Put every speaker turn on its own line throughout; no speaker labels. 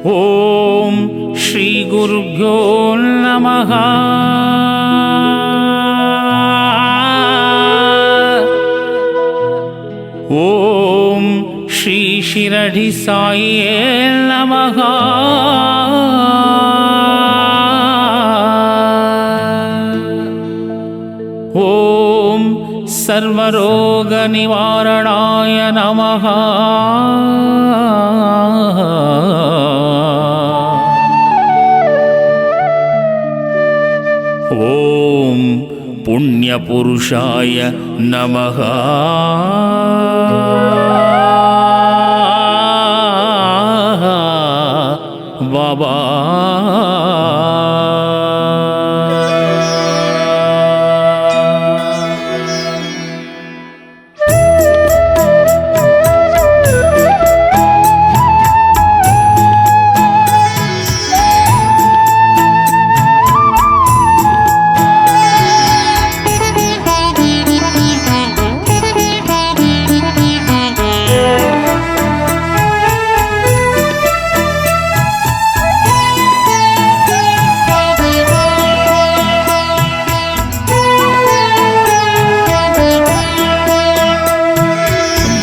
ఓం శ్రీ గురుభ్యో నమః. ఓం శ్రీ షిరడి సాయే నమః. ఓం సర్వరోగ నివారణాయ నమః. ఓం పుణ్యపురుషాయ నమః. బాబా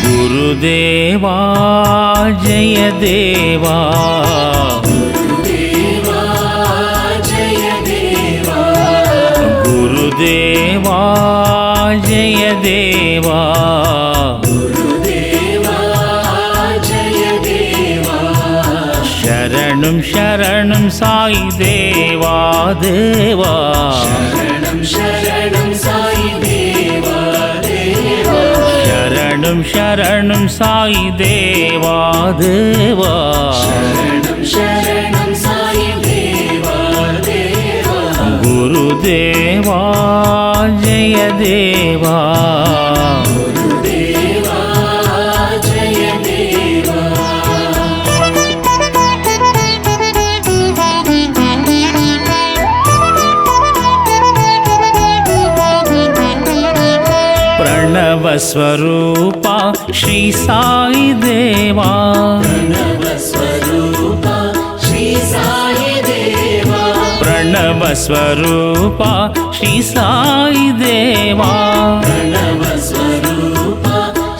గురుదేవా జయ దేవా,
గురుదేవా జయ దేవా,
గురుదేవా జయ దేవా,
గురుదేవా జయ దేవా,
శరణం శరణం సాయి దేవా దేవా,
శరణం శరణం సాయి దేవా దేవా,
శరణం శరణం సాయి దేవా దేవా,
శరణం శరణం సాయి దేవా దేవా,
గురుదేవా జయ దేవా,
గురుదేవా జయ దేవా.
ప్రణవ స్వరూప శ్రీ సాయి దేవా,
ప్రణవ స్వరూప శ్రీ సాయి దేవా,
ప్రణవ స్వరూప శ్రీ సాయి దేవా,
ప్రణవ స్వరూప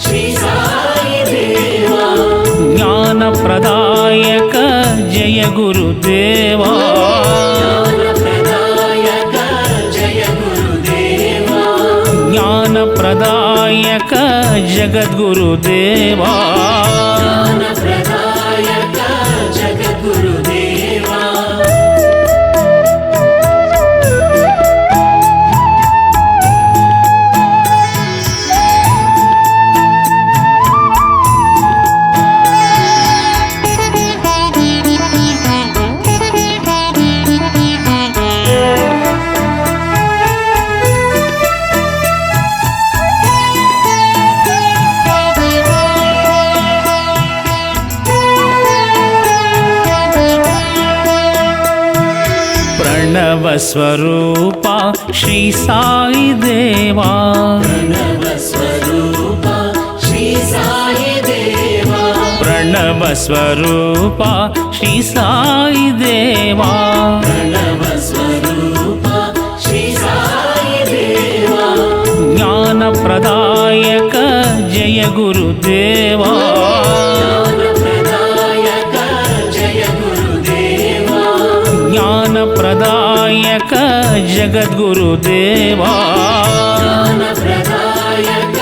శ్రీ సాయి దేవా,
జ్ఞాన ప్రదాయక జయ గురుదేవా,
జ్ఞానప్రదాయక జయ గురుదేవా,
జ్ఞాన ప్రదాయక జగద్గురుదేవా,
జ్ఞానప్రదాయక జగద్గురుదేవా,
ప్రణవ స్వరూప శ్రీ సాయి దేవా,
ప్రణవ స్వరూప శ్రీ సాయి దేవా,
ప్రణవ స్వరూప శ్రీ సాయి దేవా,
ప్రణవ స్వరూప శ్రీ సాయి దేవా,
జ్ఞాన ప్రదాయక జయ గురుదేవా,
జ్ఞానప్రదాయక జయ గురుదేవా,
జ్ఞాన ప్రదాయక జగద్గురుదేవా,
జ్ఞానప్రదాయక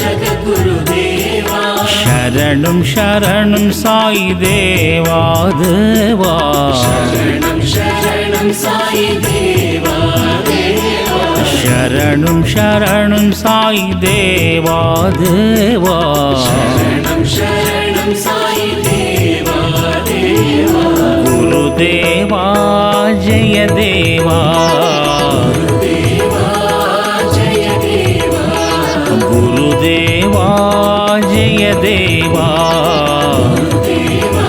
జగద్గురుదేవా,
శరణం శరణం సాయి దేవా దేవా,
శరణం శరణం సాయి దేవా దేవా,
శరణం శరణం సాయి దేవా దేవా,
శరణం శరణం సాయి దేవా దేవా,
గురుదేవా జయ దేవా,
గురుదేవా జయ దేవా,
గురుదేవా జయ దేవా,
గురుదేవా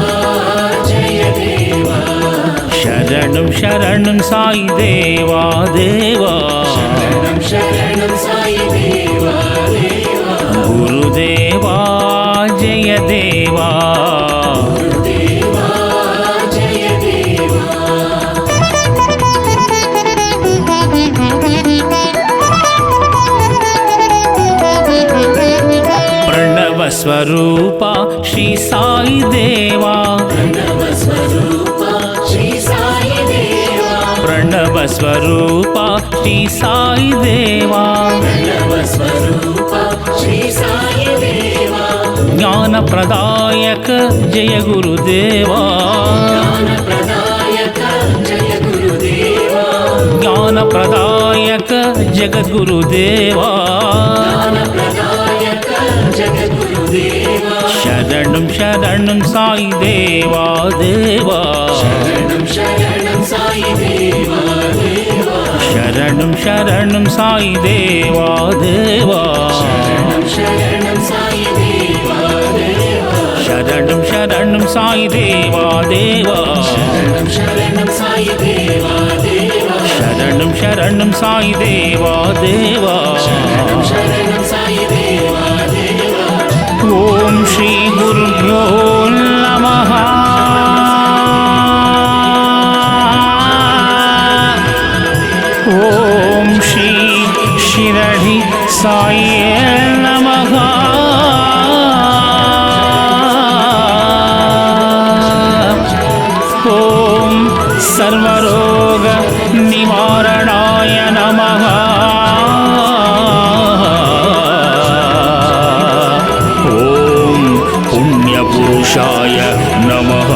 జయ దేవా,
శరణం శరణం సాయి దేవా దేవా,
శరణం శరణం సాయి దేవా దేవా,
గురుదేవా జయ దేవా,
గురుదేవా
ప్రణవస్వరూప శ్రీ సాయి దేవా
ప్రణవస్వరూప శ్రీ సాయి దేవా
ప్రణవస్వరూప శ్రీ సాయి దేవా
ప్రణవస్వరూప శ్రీ సాయి దేవా
జ్ఞానప్రదాయక జయ గురుదేవా
జ్ఞానప్రదాయక జయ గురుదేవా
జ్ఞానప్రదాయక జగద్గురుదేవా
జ్ఞానప్రదాయక జగద్గురుదేవా
శరణం శరణం సాయి దేవా దేవా
శరణం శరణం సాయి దేవా దేవా
శరణం శరణం సాయి దేవా దేవా
శరణం శరణం సాయి దేవా దేవా
శరణం శరణం సాయి దేవా దేవా
శరణం శరణం సాయి దేవా దేవా
శరణం శరణం సాయి దేవా దేవా
శరణం శరణం సాయి దేవా దేవా
ఓం శ్రీ గురుభ్యో నమః ఓం శ్రీ శిరడి సాయి నమః ఓం సర్వరోగ నివారణాయ నమః ఓం పుణ్యపురుషాయ నమః